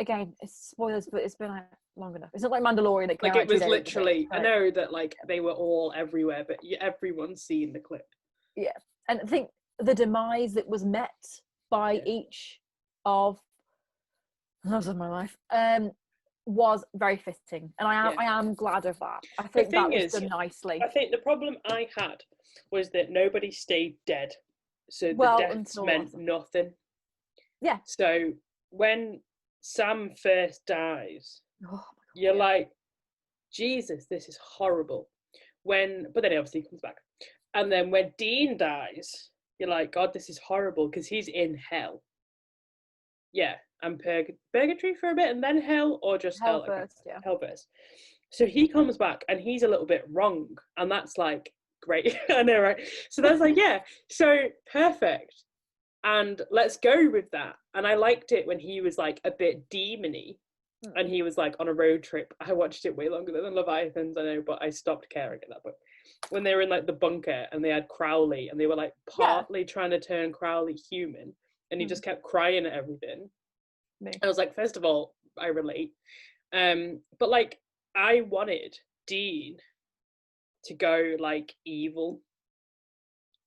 [SPEAKER 2] again, it's spoilers, but it's been like long enough. It's not like Mandalorian that came
[SPEAKER 1] like
[SPEAKER 2] out
[SPEAKER 1] it was literally. I know that like they were all everywhere, but everyone's seen the clip. Yeah,
[SPEAKER 2] and I think the demise that was met by each of loves of my life was very fitting, and I am glad of that. I think that was done nicely.
[SPEAKER 1] I think the problem I had was that nobody stayed dead, so the deaths meant nothing.
[SPEAKER 2] Yeah.
[SPEAKER 1] So when Sam first dies, you're like, Jesus, this is horrible. But then he obviously comes back. And then when Dean dies, you're like, God, this is horrible, because he's in hell. Yeah, and purgatory for a bit and then hell, or just hell first, hell first. So he comes back and he's a little bit wrong, and that's like great. I know, right? So that's like, yeah, so perfect. And let's go with that. And I liked it when he was like a bit demony, and he was like on a road trip. I watched it way longer than Leviathans, I know, but I stopped caring at that point. When they were in like the bunker and they had Crowley, and they were like partly trying to turn Crowley human, and he just kept crying at everything. I was like, first of all, I relate. But like, I wanted Dean to go like evil,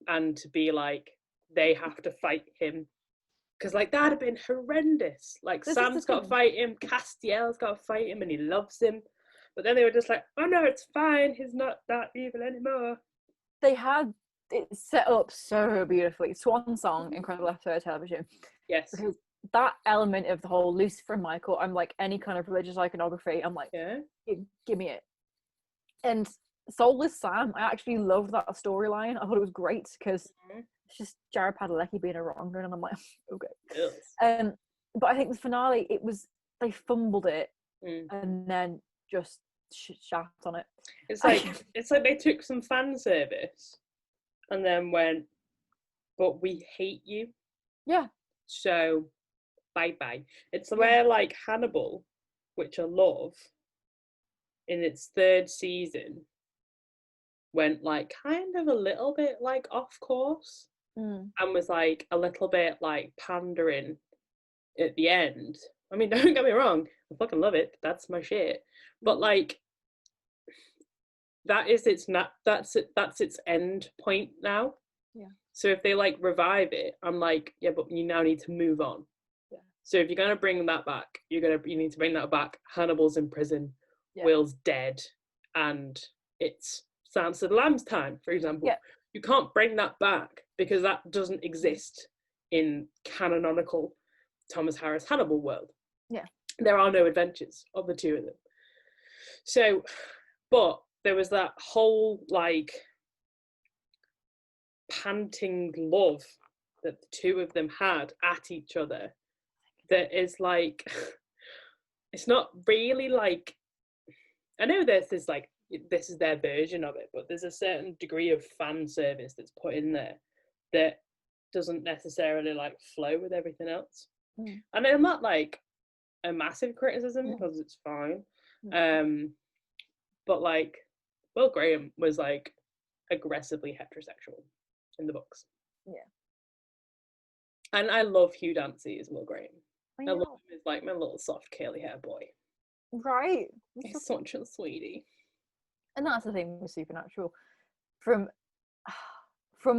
[SPEAKER 1] and to be like, they have to fight him, because like that'd have been horrendous. Like, Sam's got to fight him, Castiel's got to fight him, and he loves him. But then they were just like, oh no, it's fine, he's not that evil anymore.
[SPEAKER 2] They had it set up so beautifully. Swan Song, incredible episode of television.
[SPEAKER 1] Yes.
[SPEAKER 2] Because that element of the whole Lucifer and Michael, I'm like, any kind of religious iconography, I'm like, give me it. And Soulless Sam, I actually loved that storyline. I thought it was great, because it's just Jared Padalecki being a wronger, and I'm like, okay. But I think the finale, they fumbled it, and then just shat on it.
[SPEAKER 1] It's like they took some fan service and then went, but we hate you.
[SPEAKER 2] Yeah.
[SPEAKER 1] So bye. It's where like Hannibal, which I love, in its 3rd season went like kind of a little bit like off course, and was like a little bit like pandering at the end. I mean, don't get me wrong, I fucking love it, that's my shit, but like that's its end point now.
[SPEAKER 2] Yeah.
[SPEAKER 1] So if they like revive it, I'm like, yeah, but you now need to move on. Yeah. So if you're gonna bring that back, you need to bring that back. Hannibal's in prison, Will's dead, and it's Sansa the Lamb's time, for example.
[SPEAKER 2] Yeah.
[SPEAKER 1] You can't bring that back, because that doesn't exist in canonical Thomas Harris Hannibal world.
[SPEAKER 2] Yeah.
[SPEAKER 1] There are no adventures of the two of them. So, but there was that whole like panting love that the two of them had at each other, that is like, it's not really like, I know this is their version of it, but there's a certain degree of fan service that's put in there that doesn't necessarily like flow with everything else. And I'm not like a massive criticism, because it's fine. But like, Will Graham was like aggressively heterosexual in the books.
[SPEAKER 2] Yeah.
[SPEAKER 1] And I love Hugh Dancy as Will Graham. I love him as like my little soft curly hair boy.
[SPEAKER 2] Right.
[SPEAKER 1] He's such a sweetie.
[SPEAKER 2] And that's the thing with Supernatural. From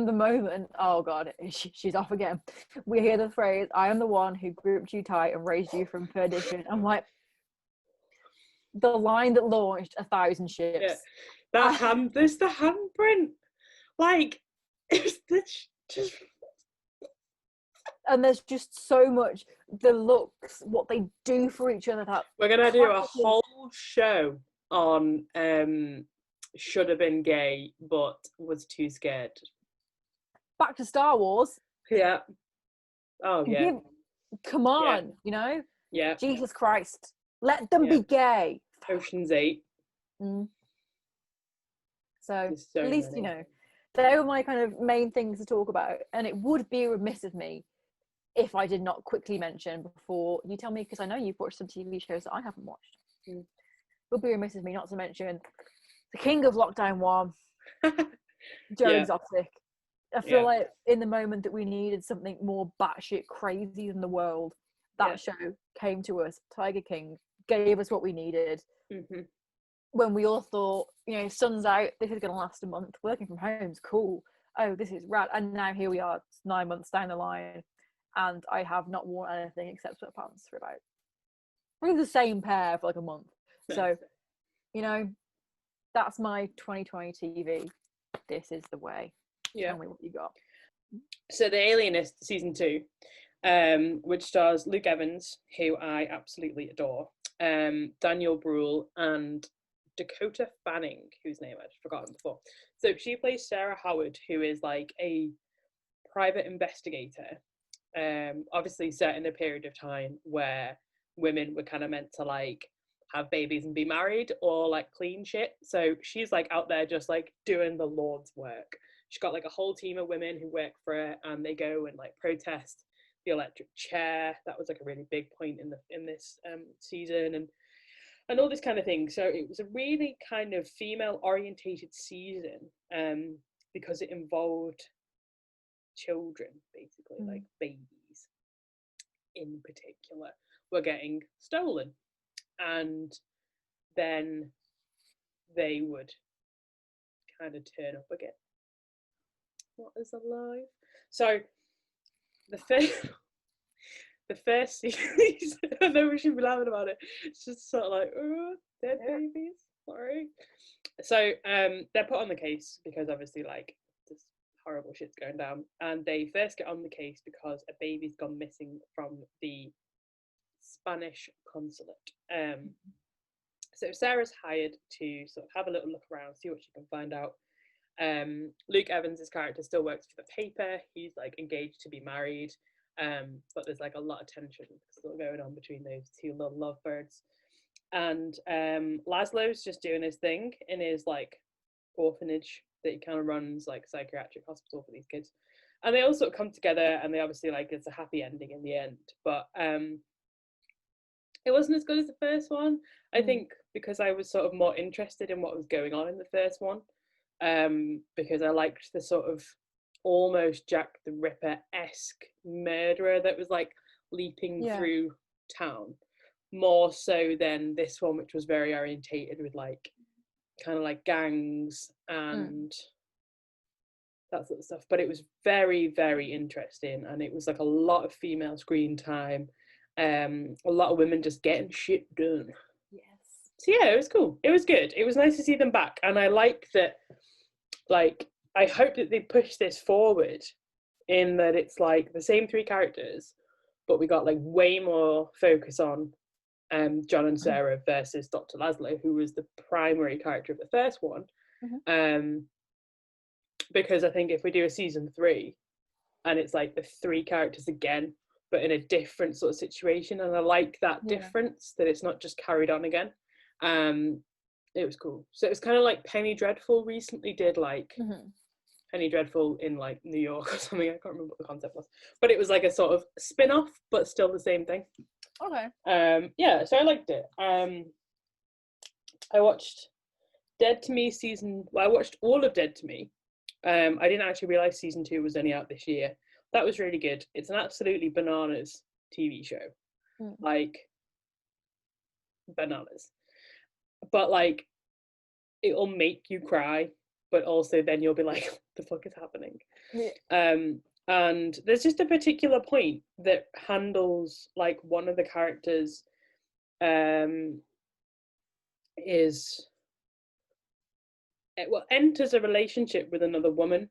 [SPEAKER 2] the moment, oh god, she's off again, we hear the phrase, I am the one who gripped you tight and raised you from perdition. I'm like, the line that launched 1,000 ships.
[SPEAKER 1] Yeah. There's the handprint. Like, it's just...
[SPEAKER 2] And there's just so much, the looks, what they do for each other.
[SPEAKER 1] We're going to do a whole show on should have been gay, but was too scared.
[SPEAKER 2] Back to Star Wars.
[SPEAKER 1] Yeah. Oh yeah.
[SPEAKER 2] Come on, you know?
[SPEAKER 1] Yeah.
[SPEAKER 2] Jesus Christ. Let them be gay.
[SPEAKER 1] Ocean's 8.
[SPEAKER 2] So
[SPEAKER 1] at
[SPEAKER 2] least, you know, they were my kind of main things to talk about. And it would be remiss of me if I did not quickly mention before you tell me, because I know you've watched some TV shows that I haven't watched. It would be remiss of me not to mention the king of Lockdown 1, Joe Exotic. I feel like in the moment that we needed something more batshit crazy than the world, that show came to us. Tiger King gave us what we needed. When we all thought, you know, sun's out, this is going to last a month, working from home's cool. Oh, this is rad. And now here we are, 9 months down the line, and I have not worn anything except sweatpants for about probably the same pair for like a month. So, you know, that's my 2020 TV. This is the way. Tell me what you got.
[SPEAKER 1] So The Alienist season 2, which stars Luke Evans, who I absolutely adore, Daniel Bruhl, and Dakota Fanning, whose name I'd forgotten before. So she plays Sarah Howard, who is like a private investigator, obviously set in a period of time where women were kind of meant to like have babies and be married or like clean shit. So she's like out there just like doing the Lord's work. She's got like a whole team of women who work for her, and they go and like protest the electric chair. That was like a really big point in this season, and all this kind of thing. So it was a really kind of female orientated season, because it involved children, basically, like babies in particular, were getting stolen, and then they would kind of turn up again. What is alive? So the first series, I know we should be laughing about it. It's just sort of like, oh, dead babies. Sorry. So they're put on the case because obviously like this horrible shit's going down, and they first get on the case because a baby's gone missing from the Spanish consulate. So Sarah's hired to sort of have a little look around, see what she can find out. Luke Evans' character still works for the paper. He's like engaged to be married, but there's like a lot of tension still going on between those two little lovebirds. And Laszlo's just doing his thing in his like orphanage that he kind of runs, like psychiatric hospital for these kids. And they all sort of come together, and they obviously like it's a happy ending in the end. But it wasn't as good as the first one. I think because I was sort of more interested in what was going on in the first one. Because I liked the sort of almost Jack the Ripper-esque murderer that was like leaping through town, more so than this one, which was very orientated with like kind of like gangs and that sort of stuff. But it was very, very interesting, and it was like a lot of female screen time, a lot of women just getting shit done. So yeah, it was cool. It was good. It was nice to see them back, and I like that. Like, I hope that they push this forward in that it's like the same 3 characters, but we got like way more focus on John and Sarah versus Dr. Laszlo, who was the primary character of the first one. Because I think if we do a season 3 and it's like the 3 characters again, but in a different sort of situation, and I like that difference, that it's not just carried on again. It was cool. So it was kind of like Penny Dreadful recently did like Penny Dreadful in like New York or something. I can't remember what the concept was, but it was like a sort of spin-off, but still the same thing. Yeah, so I liked it. I watched Dead to Me I watched all of Dead to Me. I didn't actually realize season 2 was only out this year. That was really good. It's an absolutely bananas TV show. Like bananas. But like it'll make you cry, but also then you'll be like, what the fuck is happening? And there's just a particular point that handles like one of the characters enters a relationship with another woman,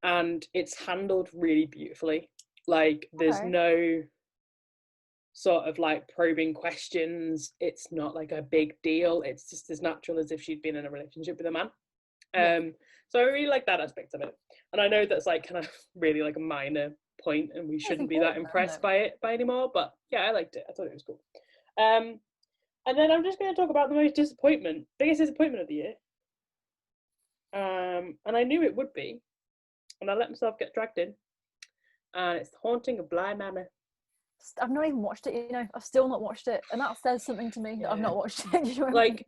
[SPEAKER 1] and it's handled really beautifully. Like there's no sort of like probing questions. It's not like a big deal. It's just as natural as if she'd been in a relationship with a man. So I really like that aspect of it. And I know that's like kind of really like a minor point, and we shouldn't be that impressed by it anymore. But yeah, I liked it. I thought it was cool. And then I'm just going to talk about the biggest disappointment of the year. And I knew it would be, and I let myself get dragged in. And it's The Haunting of Bly Manor.
[SPEAKER 2] I've not even watched it, I've still not watched it, and that says something to me that I've not watched it. You know what I mean?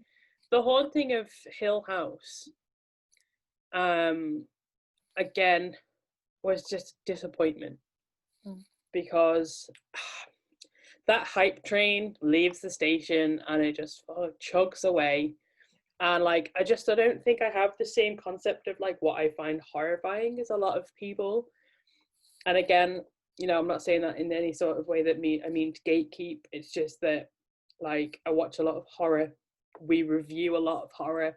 [SPEAKER 1] The Haunting of Hill House, again, was just disappointment because that hype train leaves the station and it just chugs away. And I don't think I have the same concept of what I find horrifying as a lot of people. And again, I'm not saying that in any sort of way that I mean to gatekeep. It's just that I watch a lot of horror. We review a lot of horror.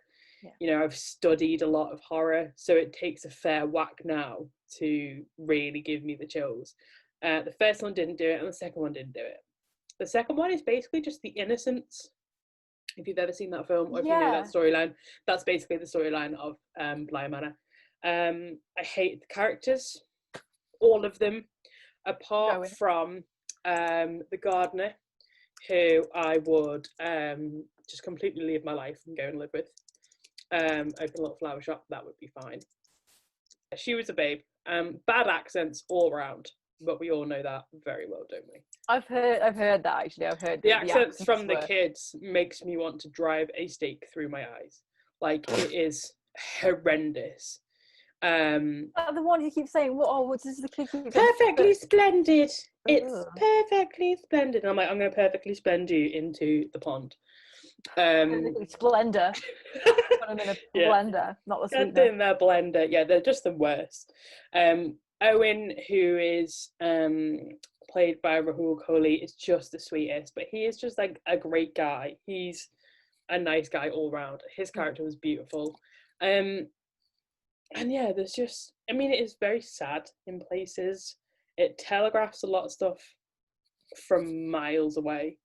[SPEAKER 1] Yeah. I've studied a lot of horror, so it takes a fair whack now to really give me the chills. The first one didn't do it, and the second one didn't do it. The second one is basically just the innocence. If you've ever seen that film or if you know that storyline, that's basically the storyline of Bly Manor. I hate the characters, all of them, apart from the gardener, who I would just completely leave my life and go and live with. Open a little flower shop, that would be fine. She was a babe. Bad accents all around, but we all know that very well, don't we?
[SPEAKER 2] I've heard that actually. I've heard
[SPEAKER 1] the accents from the kids makes me want to drive a stake through my eyes. It is horrendous.
[SPEAKER 2] The one you keep saying, what's this? The kid
[SPEAKER 1] perfectly splendid. It's perfectly splendid. And I'm like, I'm going to perfectly splend you into the pond.
[SPEAKER 2] Perfectly splendor. Put them in a blender, not the sweetener.
[SPEAKER 1] They're in their blender. Yeah, they're just the worst. Owen, who is played by Rahul Kohli, is just the sweetest, but he is just a great guy. He's a nice guy all round. His character was beautiful. And yeah, there's just, it is very sad in places. It telegraphs a lot of stuff from miles away.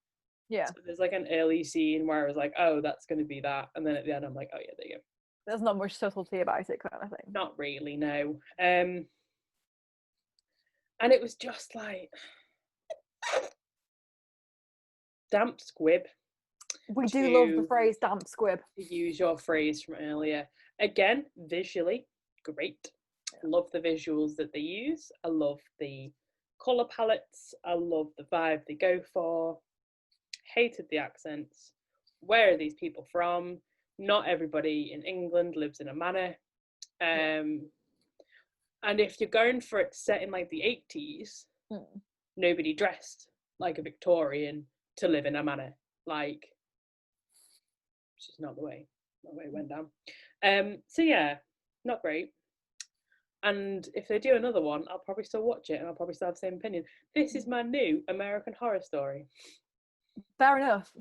[SPEAKER 1] Yeah. So there's an early scene where I was like, oh, that's going to be that. And then at the end, I'm like, oh, yeah, there you go.
[SPEAKER 2] There's not much subtlety about it, kind of thing.
[SPEAKER 1] Not really, no. And it was just damp squib.
[SPEAKER 2] We do love the phrase damp squib.
[SPEAKER 1] To use your phrase from earlier. Again, visually, great. I love the visuals that they use. I love the colour palettes. I love the vibe they go for. Hated the accents. Where are these people from? Not everybody in England lives in a manor. And if you're going for it set in the 80s, nobody dressed like a Victorian to live in a manor. Which is not the way it went down. So yeah, not great. And if they do another one, I'll probably still watch it and I'll probably still have the same opinion. This is my new American Horror Story.
[SPEAKER 2] Fair enough,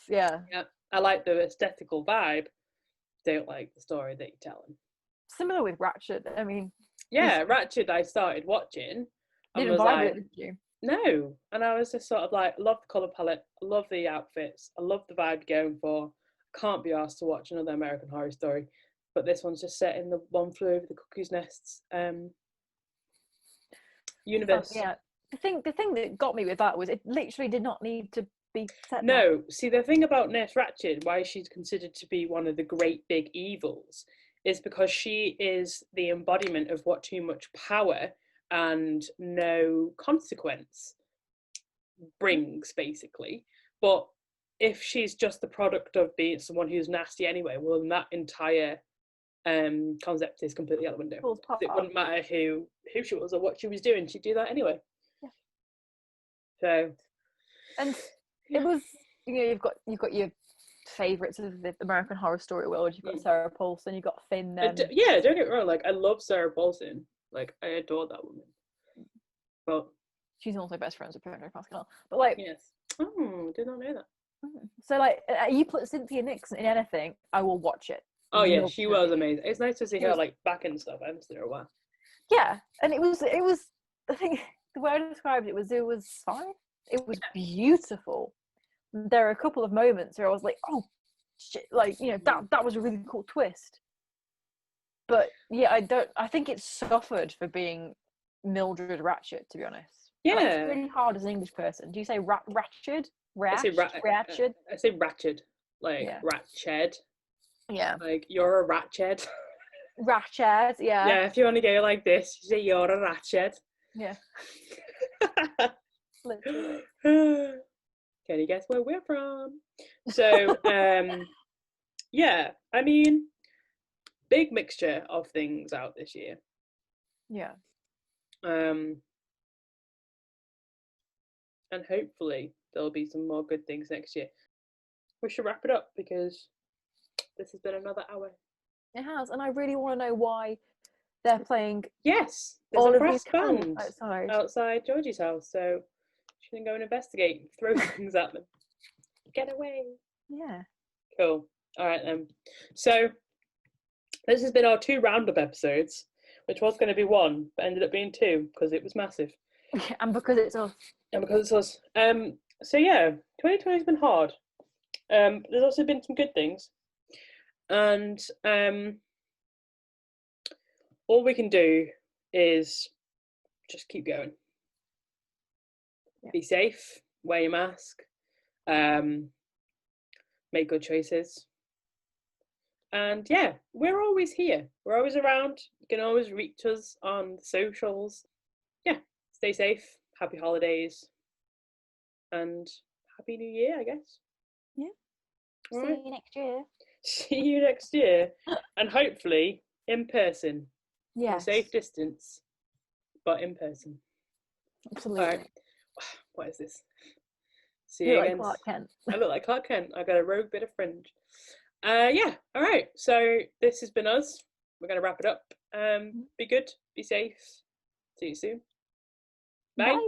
[SPEAKER 2] yeah.
[SPEAKER 1] Yeah, I like the aesthetical vibe. Don't like the story that you're telling.
[SPEAKER 2] Similar with Ratched,
[SPEAKER 1] Yeah, Ratched I started watching.
[SPEAKER 2] You didn't vibe it, did you?
[SPEAKER 1] No, and I was just sort of love the colour palette, I love the outfits, I love the vibe going for. Can't be asked to watch another American Horror Story, but this one's just set in the One Flew Over the Cuckoo's Nest universe.
[SPEAKER 2] Yeah, the thing that got me with that was it literally did not need to be set.
[SPEAKER 1] No, see, the thing about Nurse Ratched, why she's considered to be one of the great big evils, is because she is the embodiment of what too much power and no consequence brings, basically. But if she's just the product of being someone who's nasty anyway, well, then that entire concept is completely out the window. It wouldn't matter who she was or what she was doing, she'd do that anyway. Yeah. So,
[SPEAKER 2] and it was, you've got your favourites of the American Horror Story world. You've got Sarah Paulson, you've got Finn.
[SPEAKER 1] Yeah, don't get me wrong. I love Sarah Paulson. I adore that woman. But
[SPEAKER 2] she's also best friends with Pedro Pascal. But
[SPEAKER 1] yes. Oh, did not know that.
[SPEAKER 2] So you put Cynthia Nixon in anything, I will watch it.
[SPEAKER 1] Oh yeah, she was amazing. It's nice to see her back and stuff. I haven't seen her a while.
[SPEAKER 2] Yeah, and it was. I think the way I described it was fine. It was beautiful. There are a couple of moments where I was like, oh shit, that was a really cool twist. But yeah, I think it suffered for being Mildred Ratchet, to be honest.
[SPEAKER 1] Yeah.
[SPEAKER 2] It's really hard as an English person. Do you say Ratchet?
[SPEAKER 1] I say
[SPEAKER 2] Ratchet?
[SPEAKER 1] I say ratchet. Like, ratched.
[SPEAKER 2] Yeah.
[SPEAKER 1] Like, you're a ratched.
[SPEAKER 2] Ratchet, yeah.
[SPEAKER 1] Yeah, if you want to go like this, you say you're a ratchet.
[SPEAKER 2] Yeah. Literally.
[SPEAKER 1] Can you guess where we're from? So, yeah, I mean, big mixture of things out this year.
[SPEAKER 2] Yeah.
[SPEAKER 1] And hopefully there'll be some more good things next year. We should wrap it up because this has been another hour.
[SPEAKER 2] It has, and I really want to know why they're playing.
[SPEAKER 1] Yes, there's
[SPEAKER 2] all
[SPEAKER 1] a
[SPEAKER 2] of
[SPEAKER 1] brass
[SPEAKER 2] these
[SPEAKER 1] band
[SPEAKER 2] outside
[SPEAKER 1] Georgie's house, so she can go and investigate, throw things at them. Get away.
[SPEAKER 2] Yeah.
[SPEAKER 1] Cool. All right then. So this has been our 2 roundup episodes, which was going to be 1, but ended up being 2 because it was massive.
[SPEAKER 2] And because it's us.
[SPEAKER 1] So yeah, 2020 has been hard. There's also been some good things, and all we can do is just keep going. Yeah. Be safe, wear your mask, make good choices. And yeah, we're always here. We're always around. You can always reach us on the socials. Yeah, stay safe. Happy holidays. And Happy New Year, I guess.
[SPEAKER 2] Yeah.
[SPEAKER 1] All
[SPEAKER 2] See you next year.
[SPEAKER 1] See you next year. And hopefully in person.
[SPEAKER 2] Yeah.
[SPEAKER 1] Safe distance, but in person.
[SPEAKER 2] Absolutely.
[SPEAKER 1] All right. What is this? See
[SPEAKER 2] you
[SPEAKER 1] you
[SPEAKER 2] look
[SPEAKER 1] again.
[SPEAKER 2] Like Clark Kent.
[SPEAKER 1] I look like Clark Kent. I got a rogue bit of fringe. Yeah. All right. So this has been us. We're going to wrap it up. Be good. Be safe. See you soon. Bye. Bye.